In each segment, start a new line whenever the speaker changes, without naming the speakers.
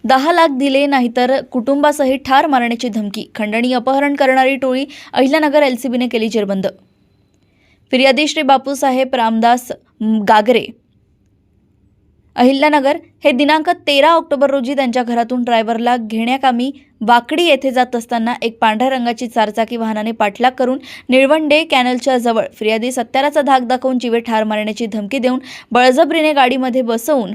10 लाख दिले नाहीतर कुटुंबासहित ठार मारण्याची धमकी. खंडणी अपहरण करणारी टोळी अहिल्यानगर एलसीबीने केली जेरबंद. फिर्यादी श्री बापूसाहेब रामदास गागरे, अहिल्यानगर हे दिनांक 13 ऑक्टोबर रोजी त्यांच्या घरातून ड्रायव्हरला घेण्याकामी वाकडी येथे जात असताना एक पांढऱ्या रंगाची चारचाकी वाहनाने पाठलाग करून निळवंडे कॅनलच्या जवळ फिर्यादी सत्याराचा धाक दाखवून जीवे ठार मारण्याची धमकी देऊन बळजबरीने गाडीमध्ये बसवून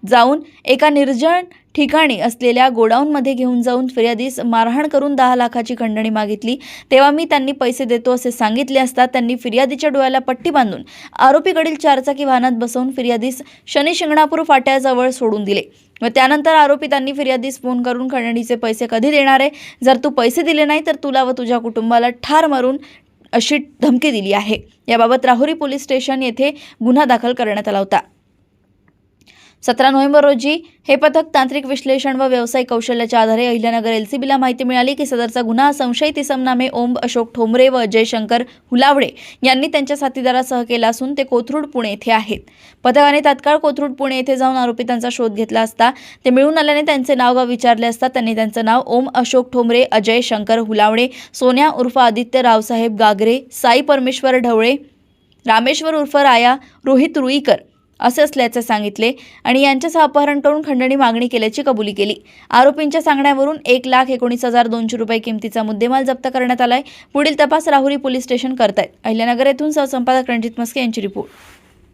जाऊन एका निर्जन ठिकाणी असलेल्या गोडाऊनमध्ये घेऊन जाऊन फिर्यादीस मारहाण करून 10 लाखाची खंडणी मागितली. तेव्हा मी त्यांनी पैसे देतो असे सांगितले असता त्यांनी फिर्यादीच्या डोळ्याला पट्टी बांधून आरोपीकडील चारचाकी वाहनात बसवून फिर्यादीस शनी शिंगणापूर फाट्याजवळ सोडून दिले व त्यानंतर आरोपितांनी फिर्यादीस फोन करून खंडणीचे पैसे कधी देणार आहे, जर तू पैसे दिले नाही तर तुला व तुझ्या कुटुंबाला ठार मारून अशी धमकी दिली आहे. याबाबत राहुरी पोलीस स्टेशन येथे गुन्हा दाखल करण्यात आला होता. 17 नोव्हेंबर रोजी हे पथक तांत्रिक विश्लेषण व व्यावसायिक कौशल्याच्या आधारे अहिल्यानगर एलसीबीला माहिती मिळाली की सदरचा गुन्हा संशयित इसम नामे ओम अशोक ठोंबरे व अजय शंकर हुलावडे यांनी त्यांच्या साथीदारासह केला असून ते कोथरूड पुणे येथे आहेत. पथकाने तात्काळ कोथरूड पुणे येथे जाऊन आरोपितांचा शोध घेतला असता ते मिळून आल्याने त्यांचे नाव विचारले असता त्यांनी त्यांचं नाव ओम अशोक ठोंबरे, अजय शंकर हुलावडे, सोन्या उर्फ आदित्य रावसाहेब गागरे, साई परमेश्वर ढवळे, रामेश्वर उर्फ राया, रोहित रुईकर असे असल्याचे सांगितले आणि यांच्यासह अपहरण करून खंडणी मागणी केल्याची कबुली केली. आरोपींच्या सांगण्यावरून 1,19,200 रुपये किमतीचा मुद्देमाल जप्त करण्यात आलाय. पुढील तपास राहुरी पोलीस स्टेशन करतायत. अहिल्यानगर येथून सहसंपादक रणजित मस्के यांची रिपोर्ट.